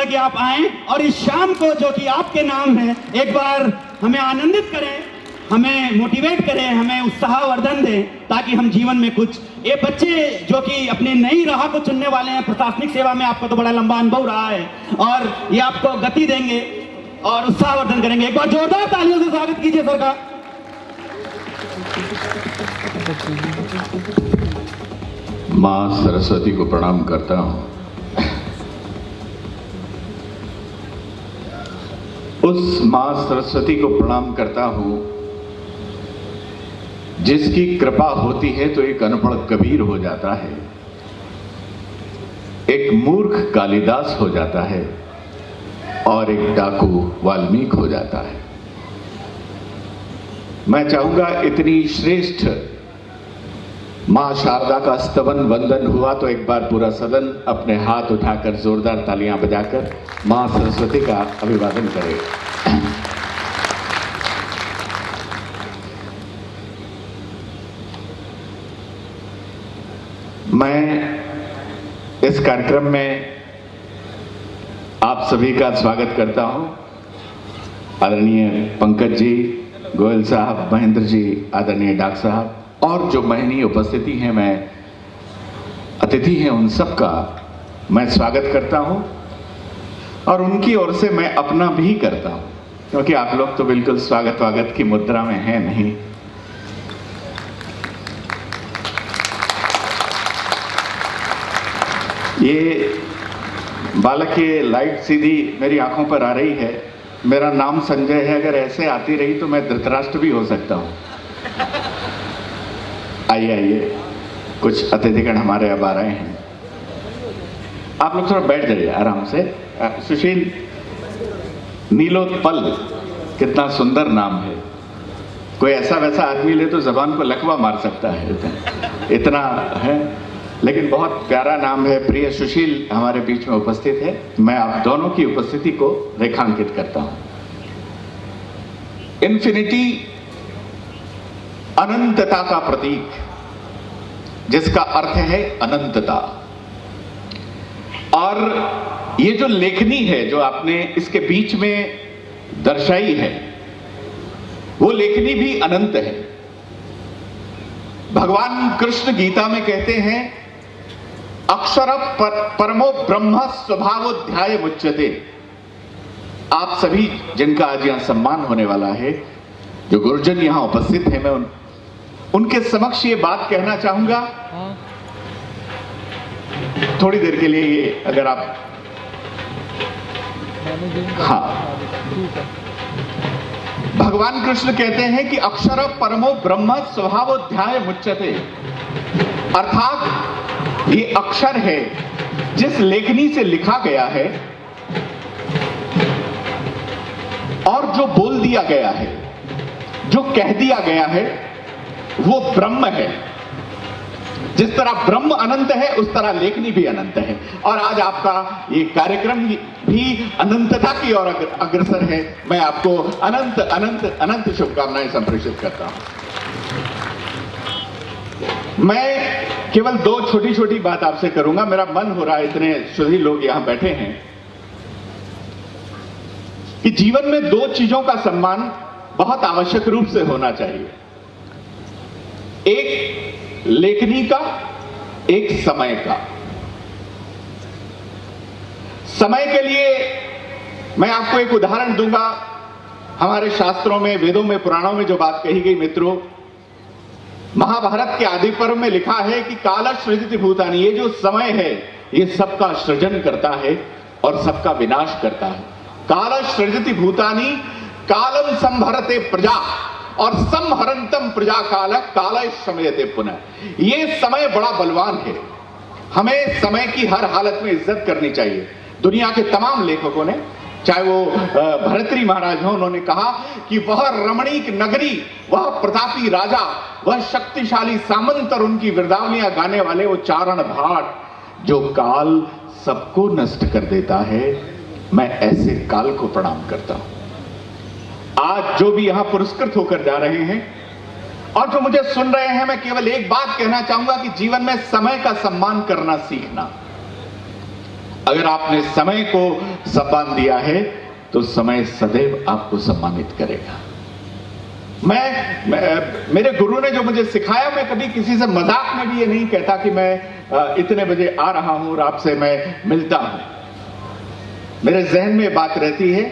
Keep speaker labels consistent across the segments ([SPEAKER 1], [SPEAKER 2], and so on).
[SPEAKER 1] कि आप आएं और इस शाम को जो कि आपके नाम है एक बार हमें आनंदित करें, हमें मोटिवेट करें, हमें उत्साहवर्धन दें, ताकि हम जीवन में कुछ ये बच्चे जो कि अपने नई राह को चुनने वाले हैं, प्रशासनिक सेवा में आपका तो बड़ा लंबा अनुभव रहा है और ये आपको गति देंगे और उत्साहवर्धन करेंगे। एक बार जोरदार तालियों से स्वागत कीजिए सर का।
[SPEAKER 2] माँ सरस्वती को प्रणाम करता हूँ। उस माँ सरस्वती को प्रणाम करता हूँ जिसकी कृपा होती है तो एक अनपढ़ कबीर हो जाता है, एक मूर्ख कालिदास हो जाता है और एक डाकू वाल्मीकि हो जाता है। मैं चाहूंगा इतनी श्रेष्ठ मां शारदा का स्तवन वंदन हुआ तो एक बार पूरा सदन अपने हाथ उठाकर जोरदार तालियां बजाकर मां सरस्वती का अभिवादन करे। मैं इस कार्यक्रम में आप सभी का स्वागत करता हूं। आदरणीय पंकज जी, गोयल साहब, महेंद्र जी, आदरणीय डॉक्टर साहब और जो महनीय उपस्थिति हैं, मैं अतिथि हैं, उन सब का मैं स्वागत करता हूं और उनकी ओर से मैं अपना भी करता हूं, क्योंकि आप लोग तो बिल्कुल स्वागत की मुद्रा में हैं नहीं। ये बालक की लाइट सीधी मेरी आंखों पर आ रही है। मेरा नाम संजय है, अगर ऐसे आती रही तो मैं धृतराष्ट्र भी हो सकता हूं। आइए आइए, कुछ अतिथिगण हमारे अब आ रहे हैं। आप लोग थोड़ा बैठ जाइए आराम से। सुशील, नीलोत्पल कितना सुंदर नाम है। कोई ऐसा वैसा आदमी ले तो जबान को लकवा मार सकता है, इतना है, लेकिन बहुत प्यारा नाम है। प्रिय सुशील हमारे बीच में उपस्थित है। मैं आप दोनों की उपस्थिति को रेखांकित करता हूं। इन्फिनिटी अनंतता का प्रतीक, जिसका अर्थ है अनंतता। और ये जो लेखनी है जो आपने इसके बीच में दर्शाई है, वो लेखनी भी अनंत है। भगवान कृष्ण गीता में कहते हैं, अक्षर परमो ब्रह्म स्वभावोध्याय मुच्यते। आप सभी जिनका आज यहां सम्मान होने वाला है, जो गुरुजन यहां उपस्थित हैं, मैं उनके समक्ष ये बात कहना चाहूंगा। थोड़ी देर के लिए ये अगर आप, हाँ, भगवान कृष्ण कहते हैं कि अक्षर परमो ब्रह्म स्वभावोध्याय मुच्यते, अर्थात ये अक्षर है जिस लेखनी से लिखा गया है और जो बोल दिया गया है, जो कह दिया गया है, वो ब्रह्म है। जिस तरह ब्रह्म अनंत है, उस तरह लेखनी भी अनंत है। और आज आपका ये कार्यक्रम भी अनंतता की ओर अग्रसर है। मैं आपको अनंत अनंत अनंत शुभकामनाएं संप्रेषित करता हूं। मैं केवल दो छोटी छोटी बात आपसे करूंगा। मेरा मन हो रहा है, इतने सभी लोग यहां बैठे हैं, कि जीवन में दो चीजों का सम्मान बहुत आवश्यक रूप से होना चाहिए। एक लेखनी का, एक समय का। समय के लिए मैं आपको एक उदाहरण दूंगा। हमारे शास्त्रों में, वेदों में, पुराणों में जो बात कही गई मित्रों, महाभारत के आदि पर्व में लिखा है कि काल सृजति भूतानि, ये जो समय है ये सबका सृजन करता है और सबका विनाश करता है। काल सृजति भूतानि कालम संभरते प्रजा और संहरंतम प्रजा काल काल शमयते पुनः। ये समय बड़ा बलवान है, हमें समय की हर हालत में इज्जत करनी चाहिए। दुनिया के तमाम लेखकों ने, चाहे वो भरतरी महाराज हो, उन्होंने कहा कि वह रमणीक नगरी, वह प्रतापी राजा, वह शक्तिशाली सामंत और उनकी वृद्धावलियां गाने वाले वो चारण भाट जो काल सबको नष्ट कर देता है, मैं ऐसे काल को प्रणाम करता हूं। आज जो भी यहां पुरस्कृत होकर जा रहे हैं और जो मुझे सुन रहे हैं, मैं केवल एक बात कहना चाहूंगा कि जीवन में समय का सम्मान करना सीखना। अगर आपने समय को सम्मान दिया है तो समय सदैव आपको सम्मानित करेगा। मेरे गुरु ने जो मुझे सिखाया, मैं कभी किसी से मजाक में भी ये नहीं कहता कि मैं इतने बजे आ रहा हूं और आपसे मैं मिलता हूं। मेरे जहन में बात रहती है,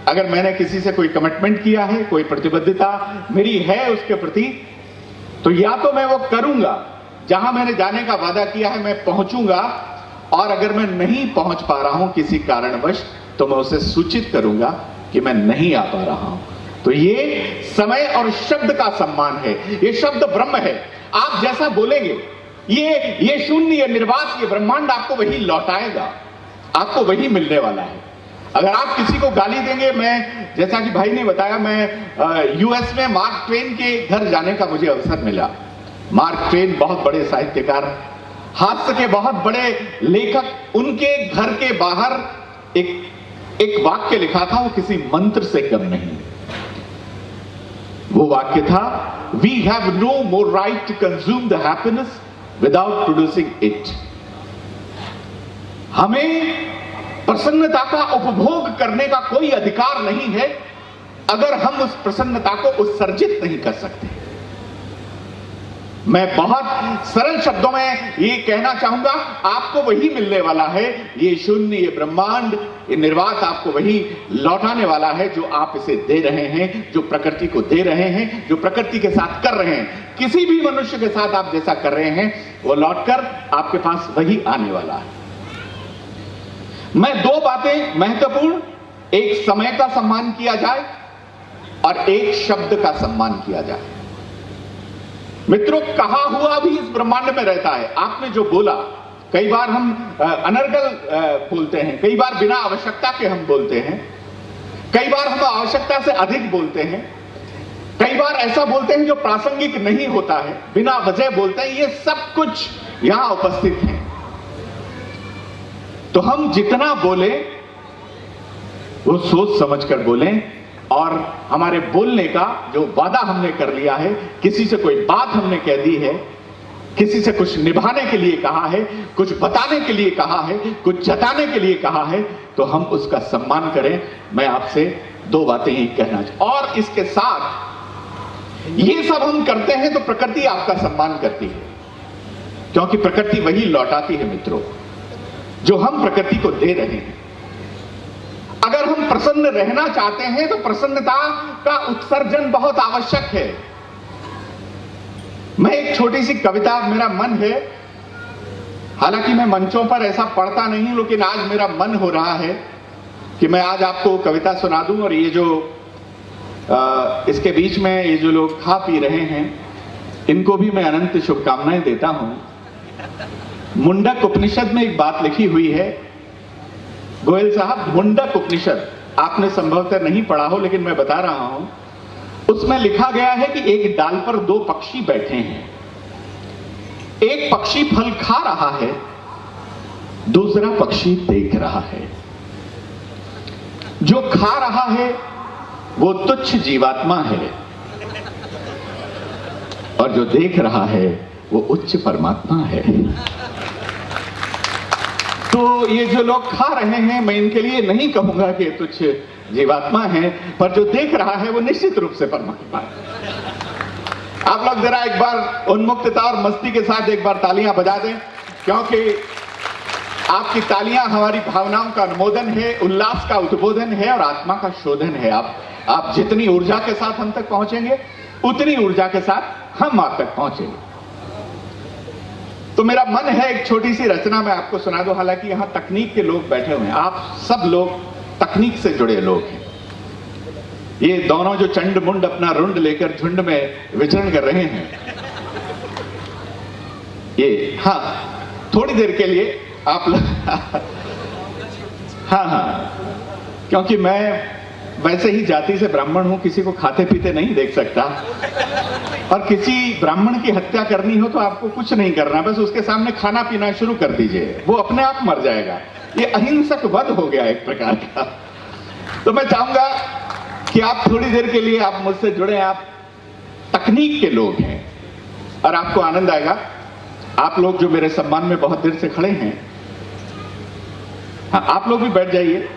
[SPEAKER 2] अगर मैंने किसी से कोई कमिटमेंट किया है, कोई प्रतिबद्धता मेरी है उसके प्रति, तो या तो मैं वो करूंगा, जहां मैंने जाने का वादा किया है मैं पहुंचूंगा, और अगर मैं नहीं पहुंच पा रहा हूं किसी कारणवश तो मैं उसे सूचित करूंगा कि मैं नहीं आ पा रहा हूं। तो ये समय और शब्द का सम्मान है। ये शब्द ब्रह्म है। आप जैसा बोलेंगे, ये शून्य, ये निर्वात, ये ब्रह्मांड आपको वही लौटाएगा, आपको वही मिलने वाला है। अगर आप किसी को गाली देंगे, मैं जैसा कि भाई ने बताया, मैं यूएस में मार्क ट्वेन के घर जाने का मुझे अवसर मिला। मार्क ट्वेन बहुत बड़े साहित्यकार, हास्य के बहुत बड़े लेखक। उनके घर के बाहर एक वाक्य लिखा था, वो किसी मंत्र से कम नहीं। वो वाक्य था, we have no more right to consume the happiness without producing it. हमें प्रसन्नता का उपभोग करने का कोई अधिकार नहीं है अगर हम उस प्रसन्नता को उत्सर्जित नहीं कर सकते। मैं बहुत सरल शब्दों में ये कहना चाहूंगा, आपको वही मिलने वाला है। ये शून्य, ये ब्रह्मांड, ये निर्वात आपको वही लौटाने वाला है जो आप इसे दे रहे हैं, जो प्रकृति को दे रहे हैं, जो प्रकृति के साथ कर रहे हैं। किसी भी मनुष्य के साथ आप जैसा कर रहे हैं, वो लौटकर आपके पास वही आने वाला है। मैं दो बातें महत्वपूर्ण, एक समय का सम्मान किया जाए और एक शब्द का सम्मान किया जाए। मित्रों, कहा हुआ भी इस ब्रह्मांड में रहता है। आपने जो बोला, कई बार हम अनर्गल बोलते हैं, कई बार बिना आवश्यकता के हम बोलते हैं, कई बार हम आवश्यकता से अधिक बोलते हैं, कई बार ऐसा बोलते हैं जो प्रासंगिक नहीं होता है, बिना वजह बोलते हैं। ये सब कुछ यहां उपस्थित है। तो हम जितना बोले वो सोच समझकर बोलें, और हमारे बोलने का जो वादा हमने कर लिया है, किसी से कोई बात हमने कह दी है, किसी से कुछ निभाने के लिए कहा है, कुछ बताने के लिए कहा है, कुछ जताने के लिए कहा है, तो हम उसका सम्मान करें। मैं आपसे दो बातें ही कहना चाहता हूं। और इसके साथ ये सब हम करते हैं तो प्रकृति आपका सम्मान करती है, क्योंकि प्रकृति वही लौटाती है मित्रों जो हम प्रकृति को दे रहे हैं। अगर हम प्रसन्न रहना चाहते हैं तो प्रसन्नता का उत्सर्जन बहुत आवश्यक है। मैं एक छोटी सी कविता, मेरा मन है, हालांकि मैं मंचों पर ऐसा पढ़ता नहीं, लेकिन आज मेरा मन हो रहा है कि मैं आज आपको कविता सुना दूं। और ये जो इसके बीच में ये जो लोग खा पी रहे हैं, इनको भी मैं अनंत शुभकामनाएं देता हूं। मुंडक उपनिषद में एक बात लिखी हुई है, गोयल साहब, मुंडक उपनिषद आपने संभवतः नहीं पढ़ा हो, लेकिन मैं बता रहा हूं। उसमें लिखा गया है कि एक डाल पर दो पक्षी बैठे हैं। एक पक्षी फल खा रहा है, दूसरा पक्षी देख रहा है। जो खा रहा है वो तुच्छ जीवात्मा है, और जो देख रहा है वो उच्च परमात्मा है। तो ये जो लोग खा रहे हैं, मैं इनके लिए नहीं कहूंगा कि तुच्छ जीवात्मा है, पर जो देख रहा है वो निश्चित रूप से परमात्मा है। आप लोग जरा एक बार उन्मुक्तता और मस्ती के साथ एक बार तालियां बजा दें, क्योंकि आपकी तालियां हमारी भावनाओं का अनुमोदन है, उल्लास का उद्बोधन है और आत्मा का शोधन है। आप जितनी ऊर्जा के साथ हम तक पहुंचेंगे, उतनी ऊर्जा के साथ हम आप तक पहुंचेंगे। तो मेरा मन है एक छोटी सी रचना मैं आपको सुना दूं। हालांकि यहां तकनीक के लोग बैठे हुए हैं, आप सब लोग तकनीक से जुड़े लोग हैं। ये दोनों जो चंड मुंड अपना रुंड लेकर झुंड में विचरण कर रहे हैं, ये हाँ थोड़ी देर के लिए आप लोग हाँ, क्योंकि मैं वैसे ही जाति से ब्राह्मण हूं, किसी को खाते पीते नहीं देख सकता। और किसी ब्राह्मण की हत्या करनी हो तो आपको कुछ नहीं करना, बस उसके सामने खाना पीना शुरू कर दीजिए, वो अपने आप मर जाएगा। ये अहिंसक वध हो गया एक प्रकार का। तो मैं चाहूंगा कि आप थोड़ी देर के लिए आप मुझसे जुड़े। आप तकनीक के लोग हैं और आपको आनंद आएगा। आप लोग जो मेरे सम्मान में बहुत देर से खड़े हैं, हाँ, आप लोग भी बैठ जाइए,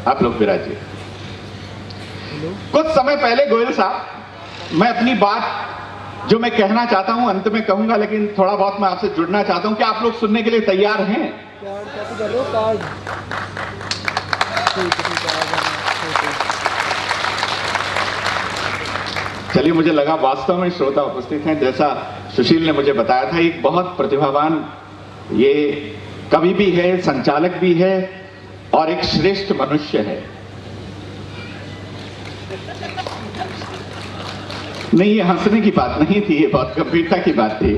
[SPEAKER 2] आप लोग विराजिए। कुछ समय पहले गोयल साहब, मैं अपनी बात जो मैं कहना चाहता हूं अंत में कहूंगा, लेकिन थोड़ा बहुत मैं आपसे जुड़ना चाहता हूं कि आप लोग सुनने के लिए तैयार हैं? चलिए, मुझे लगा वास्तव में श्रोता उपस्थित हैं। जैसा सुशील ने मुझे बताया था, एक बहुत प्रतिभावान ये कवि भी है, संचालक भी है और एक श्रेष्ठ मनुष्य है। नहीं, ये हंसने की बात नहीं थी, ये बहुत गंभीरता की बात थी।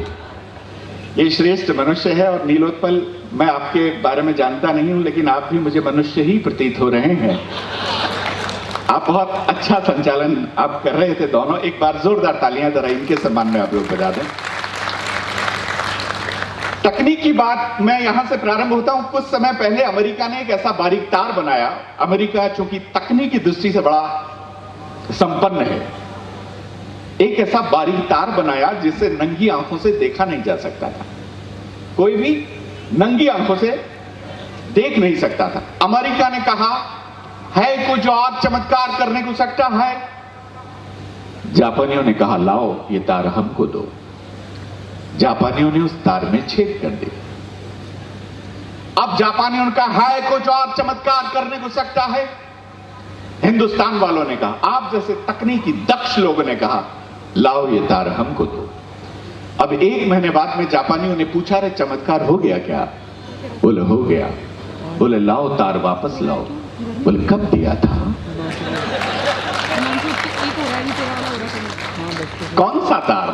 [SPEAKER 2] ये श्रेष्ठ मनुष्य है। और नीलोत्पल, मैं आपके बारे में जानता नहीं हूं, लेकिन आप भी मुझे मनुष्य ही प्रतीत हो रहे हैं। आप बहुत अच्छा संचालन आप कर रहे थे दोनों। एक बार जोरदार तालियां जरा इनके सम्मान में आप लोग बजा दें। तकनीक की बात मैं यहां से प्रारंभ होता हूं। कुछ समय पहले अमेरिका ने एक ऐसा बारीक तार बनाया। अमेरिका चूंकि तकनीकी दृष्टि से बड़ा संपन्न है, एक ऐसा बारीक तार बनाया जिसे नंगी आंखों से देखा नहीं जा सकता था। कोई भी नंगी आंखों से देख नहीं सकता था। अमेरिका ने कहा, है कुछ और चमत्कार करने को सकता है? जापानियों ने कहा, लाओ ये तार हमको दो। जापानियों ने उस तार में छेद कर दिया। अब जापानियों ने कहा, है कुछ और चमत्कार करने को सकता है? हिंदुस्तान वालों ने कहा, आप जैसे तकनीकी दक्ष लोगों ने कहा, लाओ ये तार हमको दो। अब 1 महीने बाद में जापानियों ने पूछा, रे चमत्कार हो गया क्या? बोले हो गया। बोले लाओ तार वापस लाओ। बोले कब दिया था? कौन सा तार?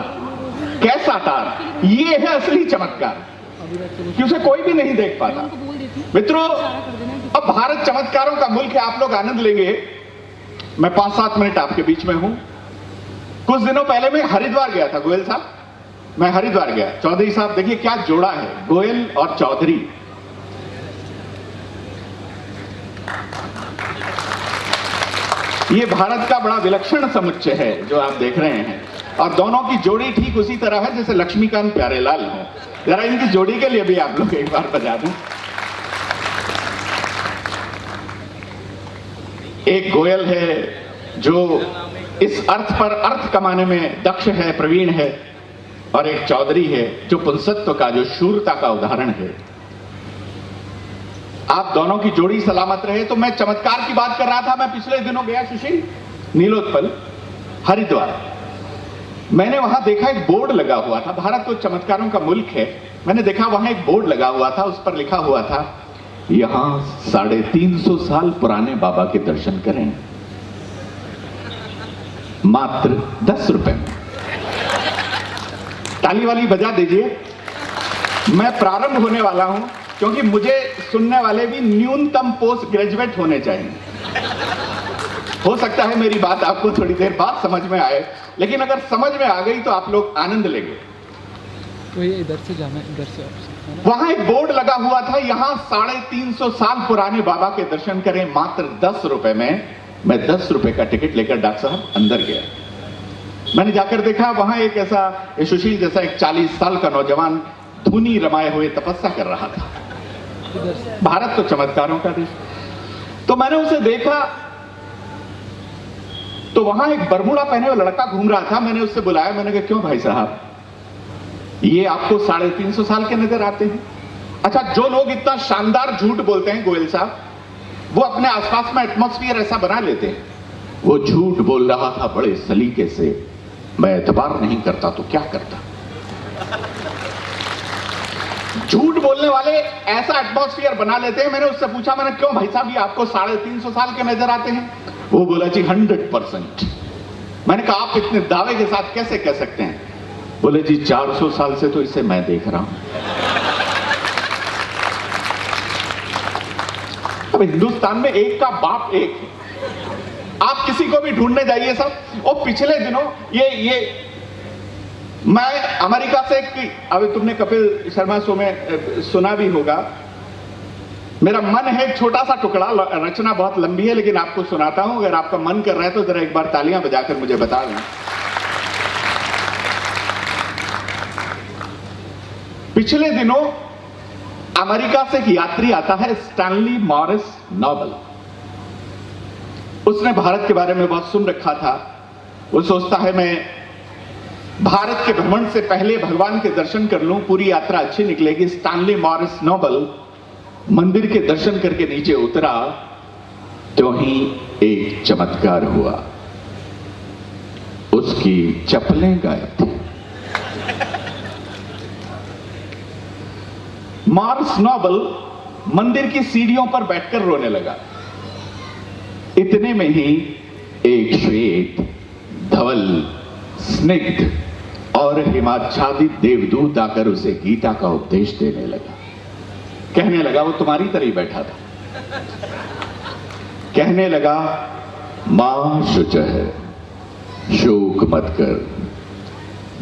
[SPEAKER 2] कैसा तार? ये है असली चमत्कार कि उसे कोई भी नहीं देख पाता। मित्रों, अब भारत चमत्कारों का मुल्क है, आप लोग आनंद लेंगे। मैं 5-7 मिनट आपके बीच में हूं। कुछ दिनों पहले मैं हरिद्वार गया था। गोयल साहब, मैं हरिद्वार गया। चौधरी साहब देखिए क्या जोड़ा है, गोयल और चौधरी। ये भारत का बड़ा विलक्षण समुच्चय है जो आप देख रहे हैं। और दोनों की जोड़ी ठीक उसी तरह है जैसे लक्ष्मीकांत प्यारेलाल हो। जरा इनकी जोड़ी के लिए भी आप लोग एक बार बजा दें। एक गोयल है जो इस अर्थ पर अर्थ कमाने में दक्ष है, प्रवीण है, और एक चौधरी है जो पुंसत्व का, जो शूरता का उदाहरण है। आप दोनों की जोड़ी सलामत रहे। तो मैं चमत्कार की बात कर रहा था। मैं पिछले दिनों गया सुशील, नीलोत्पल, हरिद्वार। मैंने वहां देखा एक बोर्ड लगा हुआ था। भारत तो चमत्कारों का मुल्क है। मैंने देखा वहां एक बोर्ड लगा हुआ था, उस पर लिखा हुआ था, यहां 350 साल पुराने बाबा के दर्शन करें, मात्र 10 रुपए में। ताली वाली बजा दीजिए। मैं प्रारंभ होने वाला हूं, क्योंकि मुझे सुनने वाले भी न्यूनतम पोस्ट ग्रेजुएट होने चाहिए। हो सकता है मेरी बात आपको थोड़ी देर बाद समझ में आए, लेकिन अगर समझ में आ गई तो आप लोग आनंद लेंगे।
[SPEAKER 3] तो ये इधर से जाना, इधर से
[SPEAKER 2] वहां एक बोर्ड लगा हुआ था, यहां 350 साल पुराने बाबा के दर्शन करें, मात्र 10 रुपए में। मैं 10 रुपए का टिकट लेकर डॉक्टर साहब अंदर गया। मैंने जाकर देखा वहां एक ऐसा सुशील जैसा एक 40 साल का नौजवान धुनी रमाए हुए तपस्या कर रहा था। भारत तो चमत्कारों का देश। तो मैंने उसे देखा तो वहां एक बरमूडा पहने हुआ लड़का घूम रहा था। मैंने उससे बुलाया। मैंने कहा, क्यों भाई साहब, ये आपको 350 साल के नजर आते हैं? अच्छा, जो लोग इतना शानदार झूठ बोलते हैं गोयल साहब, वो अपने आसपास में एटमॉस्फेयर ऐसा बना लेते हैं। वो झूठ बोल रहा था बड़े सलीके से। मैं एतबार नहीं करता तो क्या करता। झूठ बोलने वाले ऐसा एटमॉस्फेयर बना लेते हैं। मैंने उससे पूछा, मैंने क्यों भाई साहब, ये आपको 350 साल के नजर आते हैं? वो बोला, जी 100%। मैंने कहा, आप इतने दावे के साथ कैसे कह सकते हैं? बोले, जी 400 साल से तो इसे मैं देख रहा हूं। अब हिंदुस्तान में एक का बाप एक है। आप किसी को भी ढूंढने जाइए सब। और पिछले दिनों ये मैं अमेरिका से, अभी तुमने कपिल शर्मा शो में सुना भी होगा। मेरा मन है एक छोटा सा टुकड़ा, रचना बहुत लंबी है लेकिन आपको सुनाता हूं। अगर आपका मन कर रहा है तो जरा एक बार तालियां बजाकर मुझे बता दें। पिछले दिनों अमेरिका से एक यात्री आता है, स्टैनली मॉरिस नोबल। उसने भारत के बारे में बहुत सुन रखा था। वो सोचता है मैं भारत के भ्रमण से पहले भगवान के दर्शन कर लूं, पूरी यात्रा अच्छी निकलेगी। स्टैनली मॉरिस नोबल मंदिर के दर्शन करके नीचे उतरा तो ही एक चमत्कार हुआ, उसकी चप्पलें गायब थी। मॉरिस नोबल मंदिर की सीढ़ियों पर बैठकर रोने लगा। इतने में ही एक श्वेत, धवल, स्निग्ध और हिमाच्छादित देवदूत आकर उसे गीता का उपदेश देने लगा। कहने लगा, वो तुम्हारी तरह ही बैठा था, कहने लगा, मां शुच है, शोक मत कर,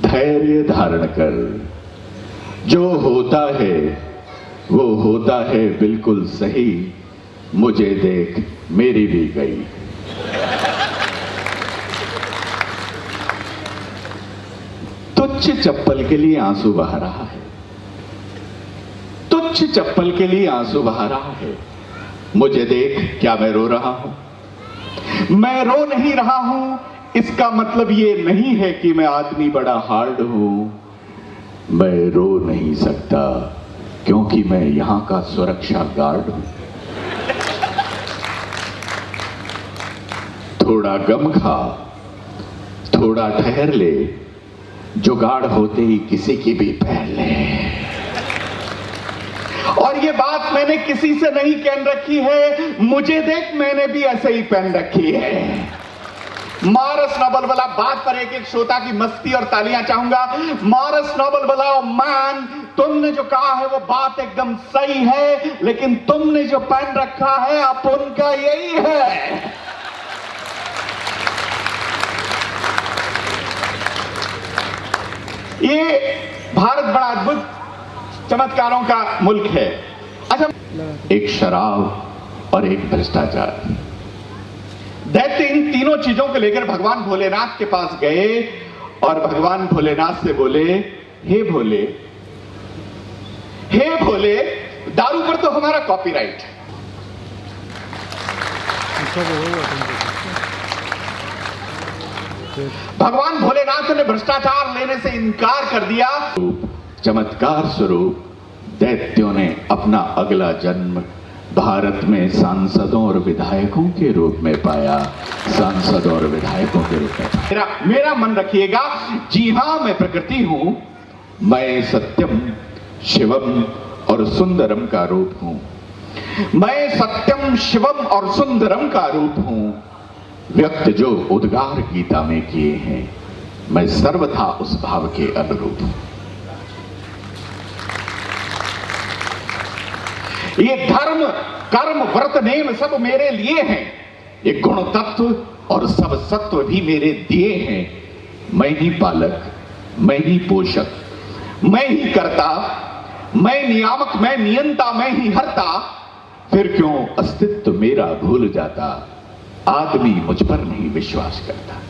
[SPEAKER 2] धैर्य धारण कर, जो होता है वो होता है बिल्कुल सही, मुझे देख मेरी भी गई। तुच्छ चप्पल के लिए आंसू बहा रहा है, तुच्छ चप्पल के लिए आंसू बहा रहा है, मुझे देख क्या मैं रो रहा हूं? मैं रो नहीं रहा हूं, इसका मतलब ये नहीं है कि मैं आदमी बड़ा हार्ड हूं। मैं रो नहीं सकता क्योंकि मैं यहां का सुरक्षा गार्ड हूं। थोड़ा गम खा, थोड़ा ठहर ले, जुगाड़ होते ही किसी की भी पहन ले। और ये बात मैंने किसी से नहीं कह रखी है, मुझे देख मैंने भी ऐसे ही पहन रखी है। मॉरिस नोबल बोला, बात पर एक एक श्रोता की मस्ती और तालियां चाहूंगा। मॉरिस नोबल बोला, ओ मैन, तुमने जो कहा है वो बात एकदम सही है, लेकिन तुमने जो पहन रखा है अब उनका यही है। ये भारत बड़ा अद्भुत चमत्कारों का मुल्क है। अच्छा, एक शराब और एक भ्रष्टाचार, दैत्य इन तीनों चीजों को लेकर भगवान भोलेनाथ के पास गए और भगवान भोलेनाथ से बोले, हे भोले, हे भोले, दारू पर तो हमारा कॉपीराइट है। भगवान भोलेनाथ ने भ्रष्टाचार लेने से इनकार कर दिया। चमत्कार स्वरूप दैत्यों ने अपना अगला जन्म भारत में सांसदों और विधायकों के रूप में पाया, सांसद और विधायकों के रूप में। मेरा मन रखिएगा, जी हां, मैं प्रकृति हूं, मैं सत्यम, शिवम और सुंदरम का रूप हूं। मैं सत्यम, शिवम और सुंदरम का रूप हूं। व्यक्त जो उद्गार गीता में किए हैं, मैं सर्वथा उस भाव के अनुरूप हूं। ये धर्म, कर्म, व्रत, नेम सब मेरे लिए हैं। ये गुण तत्व और सब सत्व भी मेरे दिए हैं। मैं ही पालक, मैं ही पोषक, मैं ही कर्ता, मैं नियामक, मैं नियंता, मैं ही हर्ता। फिर क्यों अस्तित्व मेरा भूल जाता, आदमी मुझ पर नहीं विश्वास करता।